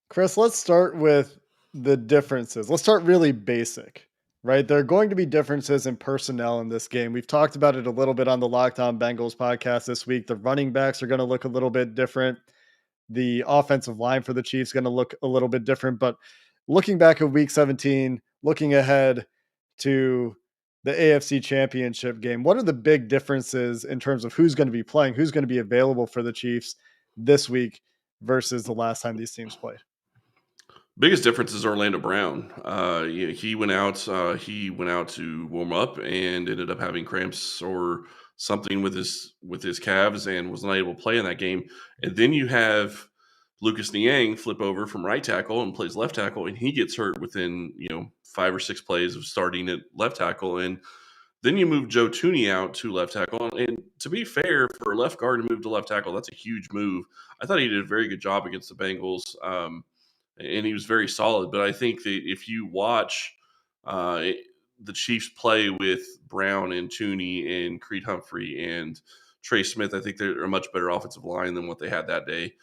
Chris, let's start with the differences. Let's start really basic, right? There are going to be differences in personnel in this game. We've talked about it a little bit on the Locked On Bengals podcast this week. The running backs are going to look a little bit different. The offensive line for the Chiefs is going to look a little bit different. But looking back at week 17, looking ahead to the AFC championship game, what are the big differences in terms of who's going to be playing, who's going to be available for the Chiefs this week versus the last time these teams played? Biggest difference is Orlando Brown. He went out. He went out to warm up and ended up having cramps or something with his calves and was not able to play in that game. And then you have Lucas Niang flip over from right tackle and plays left tackle, and he gets hurt within 5 or 6 plays of starting at left tackle. And then you move Joe Tooney out to left tackle. And to be fair, for a left guard to move to left tackle, that's a huge move. I thought he did a very good job against the Bengals. And he was very solid. But I think that if you watch uh, the Chiefs play with Brown and Tooney and Creed Humphrey and Trey Smith, I think they're a much better offensive line than what they had that day.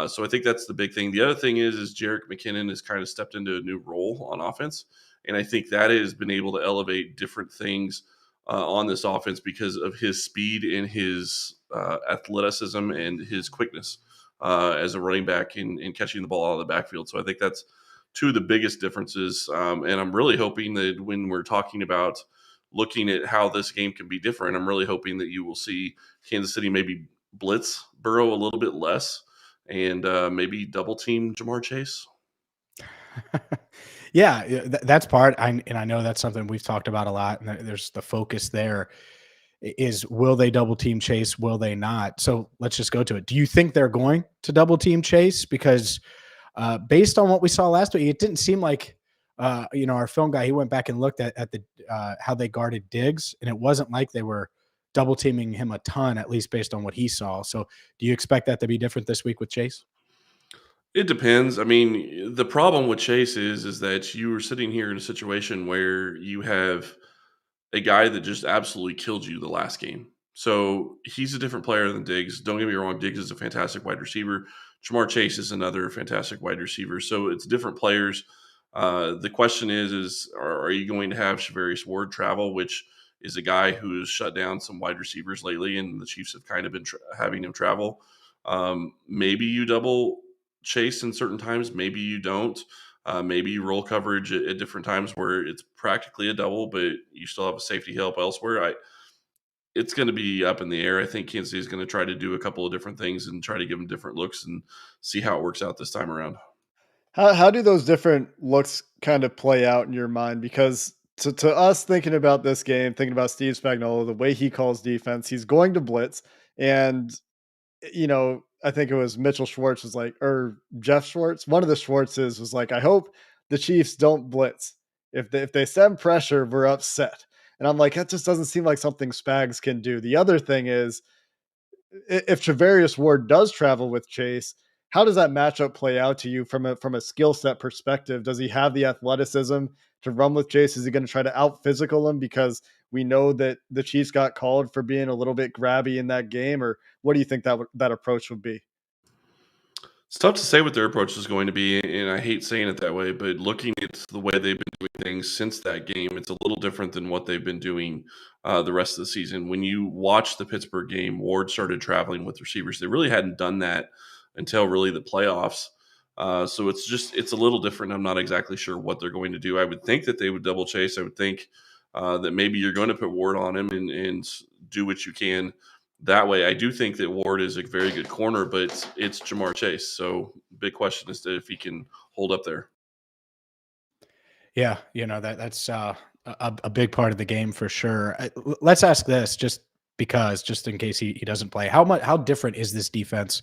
So I think that's the big thing. The other thing is Jerick McKinnon has kind of stepped into a new role on offense, and I think that has been able to elevate different things on this offense because of his speed and his athleticism and his quickness as a running back in catching the ball out of the backfield. So I think that's two of the biggest differences. And I'm really hoping that when we're talking about looking at how this game can be different, I'm really hoping that you will see Kansas City maybe blitz Burrow a little bit less and maybe double team JaMarr Chase. Yeah, that's part. And I know that's something we've talked about a lot. And there's the focus there is, will they double team Chase? Will they not? So let's just go to it. Do you think they're going to double team Chase? Because based on what we saw last week, it didn't seem like, our film guy, he went back and looked at the how they guarded Diggs, and it wasn't like they were double teaming him a ton, at least based on what he saw. So do you expect that to be different this week with Chase? It depends. I mean, the problem with Chase is that you are sitting here in a situation where you have a guy that just absolutely killed you the last game. So he's a different player than Diggs. Don't get me wrong, Diggs is a fantastic wide receiver. JaMarr Chase is another fantastic wide receiver. So it's different players. The question is are you going to have Shavarius Ward travel, which is a guy who has shut down some wide receivers lately, and the Chiefs have kind of been having him travel. Maybe you double Chase in certain times. Maybe you don't. Maybe you roll coverage at different times where it's practically a double, but you still have a safety help elsewhere. It's going to be up in the air. I think Kansas City is going to try to do a couple of different things and try to give them different looks and see how it works out this time around. How do those different looks kind of play out in your mind? Because to us thinking about this game, thinking about Steve Spagnuolo, the way he calls defense, he's going to blitz. And, I think it was Mitchell Schwartz was like, or Jeff Schwartz, one of the Schwartzes was like, I hope the Chiefs don't blitz. If they send pressure, we're upset. And I'm like, that just doesn't seem like something Spags can do. The other thing is, if Travarius Ward does travel with Chase, how does that matchup play out to you from a skill set perspective? Does he have the athleticism to run with Chase? Is he going to try to out physical him because we know that the Chiefs got called for being a little bit grabby in that game? Or what do you think that approach would be? It's tough to say what their approach is going to be, and I hate saying it that way, but looking at the way they've been doing things since that game, it's a little different than what they've been doing the rest of the season. When you watch the Pittsburgh game, Ward started traveling with receivers. They really hadn't done that until really the playoffs. So it's a little different. I'm not exactly sure what they're going to do. I would think that they would double chase. I would think that maybe you're going to put Ward on him and do what you can that way. I do think that Ward is a very good corner, but it's JaMarr Chase. So big question is if he can hold up there. Yeah, that's a big part of the game for sure. Let's ask this, just in case he doesn't play. How different is this defense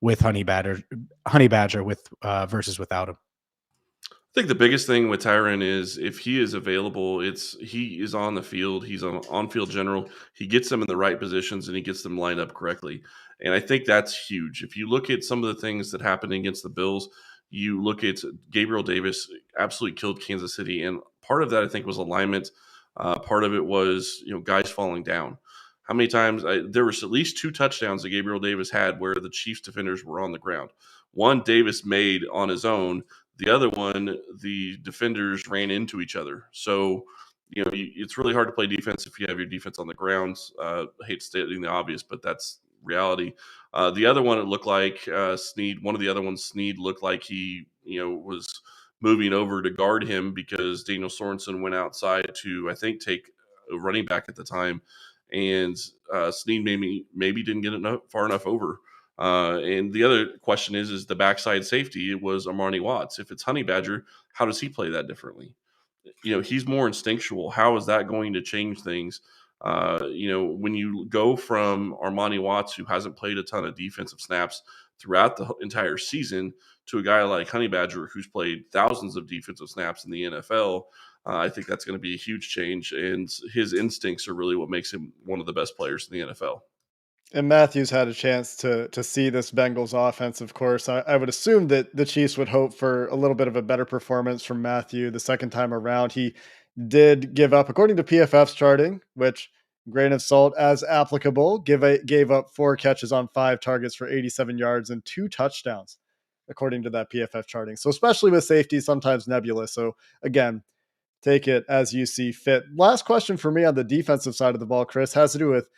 with Honey Badger with versus without him? I think the biggest thing with Tyron is if he is available, he is on the field. He's an on-field general. He gets them in the right positions and he gets them lined up correctly. And I think that's huge. If you look at some of the things that happened against the Bills, you look at Gabriel Davis absolutely killed Kansas City, and part of that I think was alignment. Part of it was guys falling down. How many times there was at least 2 touchdowns that Gabriel Davis had where the Chiefs defenders were on the ground. One, Davis made on his own. The other one, the defenders ran into each other. So, it's really hard to play defense if you have your defense on the grounds. I hate stating the obvious, but that's reality. The other one, it looked like Snead. One of the other ones, Snead looked like he, was moving over to guard him because Daniel Sorensen went outside to, I think, take a running back at the time, and Snead maybe didn't get far enough over. And the other question is the backside safety. It was Armani Watts. If it's Honey Badger, how does he play that differently? He's more instinctual. How is that going to change things? When you go from Armani Watts, who hasn't played a ton of defensive snaps throughout the entire season, to a guy like Honey Badger, who's played thousands of defensive snaps in the NFL, I think that's going to be a huge change. And his instincts are really what makes him one of the best players in the NFL. And Matthews had a chance to see this Bengals offense, of course. I would assume that the Chiefs would hope for a little bit of a better performance from Matthew the second time around. He did give up, according to PFF's charting, which grain of salt as applicable, gave up 4 catches on 5 targets for 87 yards and 2 touchdowns, according to that PFF charting. So especially with safety, sometimes nebulous. So again, take it as you see fit. Last question for me on the defensive side of the ball, Chris, has to do with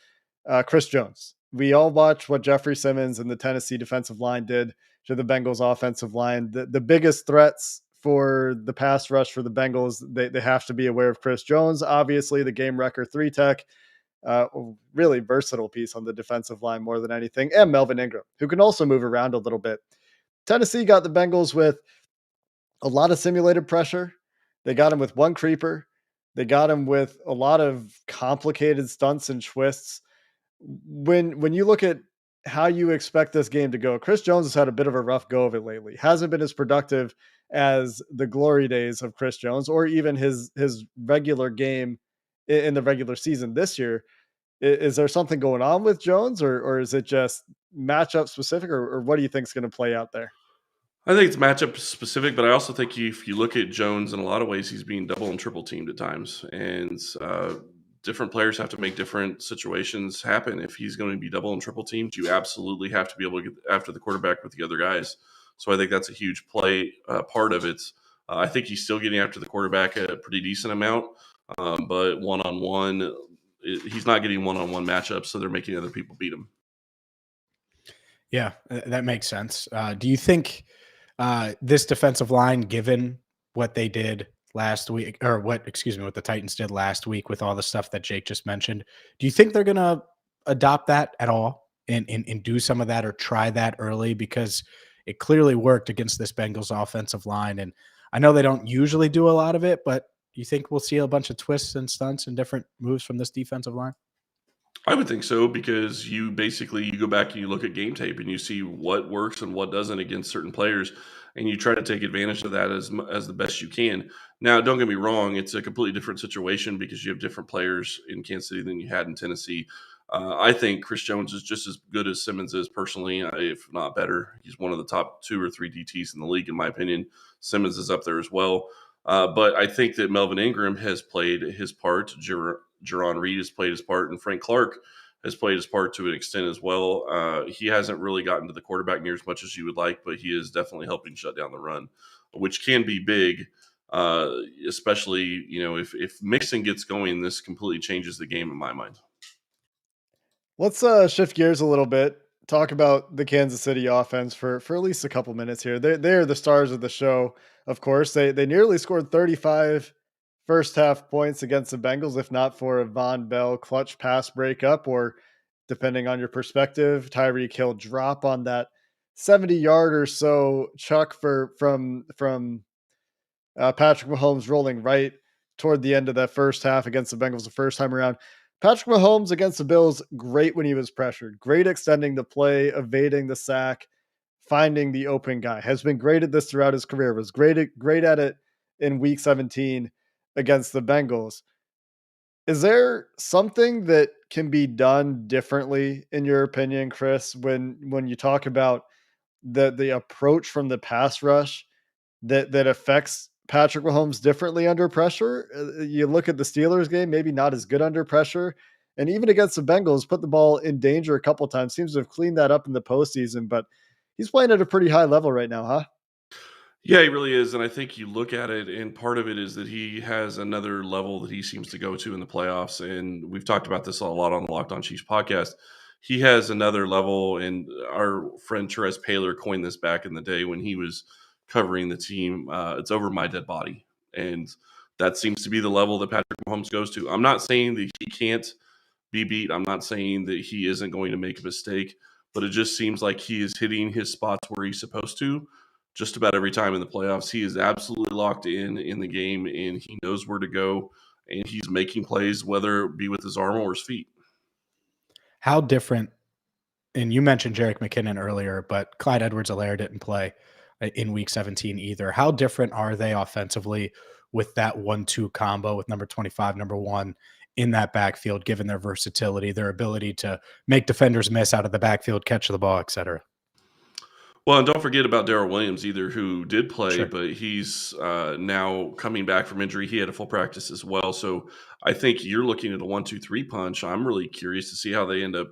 Chris Jones. We all watched what Jeffrey Simmons and the Tennessee defensive line did to the Bengals offensive line. The biggest threats for the pass rush for the Bengals, they have to be aware of Chris Jones. Obviously, the game wrecker 3-tech, really versatile piece on the defensive line more than anything, and Melvin Ingram, who can also move around a little bit. Tennessee got the Bengals with a lot of simulated pressure. They got him with one creeper. They got him with a lot of complicated stunts and twists. When you look at how you expect this game to go, Chris Jones has had a bit of a rough go of it lately. Hasn't been as productive as the glory days of Chris Jones or even his regular game in the regular season this year. Is there something going on with Jones, or is it just matchup specific, or what do you think is going to play out there? I think it's matchup specific, but I also think if you look at Jones in a lot of ways, he's being double and triple teamed at times, and different players have to make different situations happen. If he's going to be double and triple teamed, you absolutely have to be able to get after the quarterback with the other guys. So I think that's a huge play part of it. I think he's still getting after the quarterback a pretty decent amount, but one on one, he's not getting one on one matchups, so they're making other people beat him. Yeah, that makes sense. Do you think this defensive line, given what they did last week, or what the Titans did last week with all the stuff that Jake just mentioned, do you think they're going to adopt that at all and do some of that or try that early? Because it clearly worked against this Bengals offensive line. And I know they don't usually do a lot of it, but do you think we'll see a bunch of twists and stunts and different moves from this defensive line? I would think so because you go back and you look at game tape and you see what works and what doesn't against certain players, and you try to take advantage of that as the best you can. Now, don't get me wrong; it's a completely different situation because you have different players in Kansas City than you had in Tennessee. I think Chris Jones is just as good as Simmons is personally, if not better. He's one of the top 2 or 3 DTs in the league, in my opinion. Simmons is up there as well. But I think that Melvin Ingram has played his part. Jerron Reed has played his part, and Frank Clark has played his part to an extent as well. He hasn't really gotten to the quarterback near as much as you would like, but he is definitely helping shut down the run, which can be big, especially if Mixon gets going. This completely changes the game in my mind. Let's shift gears a little bit. Talk about the Kansas City offense for at least a couple minutes here. They're the stars of the show, of course. They nearly scored 35 first half points against the Bengals, if not for a Von Bell clutch pass breakup, or depending on your perspective, Tyreek Hill drop on that 70-yard or so chuck from Patrick Mahomes rolling right toward the end of that first half against the Bengals the first time around. Patrick Mahomes against the Bills, great when he was pressured, great extending the play, evading the sack, finding the open guy. Has been great at this throughout his career. Was great at it in Week 17 against the Bengals. Is there something that can be done differently, in your opinion, Chris, when you talk about the approach from the pass rush that affects Patrick Mahomes differently under pressure? You look at the Steelers game, maybe not as good under pressure, and even against the Bengals, put the ball in danger a couple times. Seems to have cleaned that up in the postseason, but he's playing at a pretty high level right now, huh? Yeah, he really is, and I think you look at it, and part of it is that he has another level that he seems to go to in the playoffs, and we've talked about this a lot on the Locked On Chiefs podcast. He has another level, and our friend Therese Paylor coined this back in the day when he was covering the team. It's over my dead body, and that seems to be the level that Patrick Mahomes goes to. I'm not saying that he can't be beat. I'm not saying that he isn't going to make a mistake, but it just seems like he is hitting his spots where he's supposed to just about every time in the playoffs. He is absolutely locked in the game, and he knows where to go, and he's making plays, whether it be with his arm or his feet. How different, and you mentioned Jerick McKinnon earlier, but Clyde Edwards-Helaire didn't play in week 17 either. How different are they offensively with that 1-2 combo with number 25, number 1 in that backfield, given their versatility, their ability to make defenders miss out of the backfield, catch the ball, et cetera? Well, and don't forget about Darrell Williams either, who did play, Sure. but he's now coming back from injury. He had a full practice as well. So I think you're looking at a 1-2-3 punch. I'm really curious to see how they end up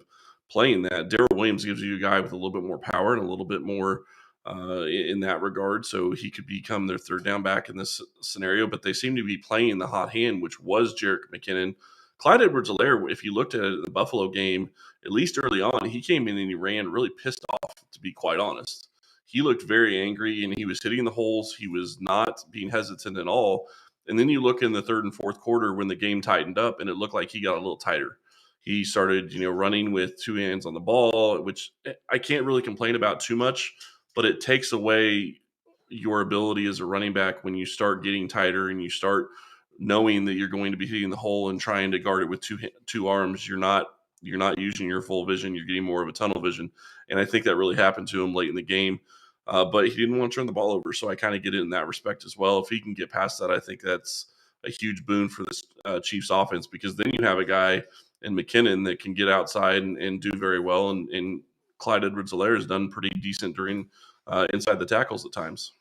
playing that. Darrell Williams gives you a guy with a little bit more power and a little bit more in that regard. So he could become their third down back in this scenario. But they seem to be playing the hot hand, which was Jerick McKinnon. Clyde Edwards-Helaire, if you looked at the Buffalo game, at least early on, he came in and he ran really pissed off, to be quite honest. He looked very angry and he was hitting the holes. He was not being hesitant at all. And then you look in the third and fourth quarter when the game tightened up and it looked like he got a little tighter. He started, running with two hands on the ball, which I can't really complain about too much, but it takes away your ability as a running back when you start getting tighter and you start knowing that you're going to be hitting the hole and trying to guard it with two arms. You're not using your full vision. You're getting more of a tunnel vision, and I think that really happened to him late in the game. But he didn't want to turn the ball over, so I kind of get it in that respect as well. If he can get past that, I think that's a huge boon for this Chiefs offense, because then you have a guy in McKinnon that can get outside and do very well, and Clyde Edwards-Helaire has done pretty decent during inside the tackles at times.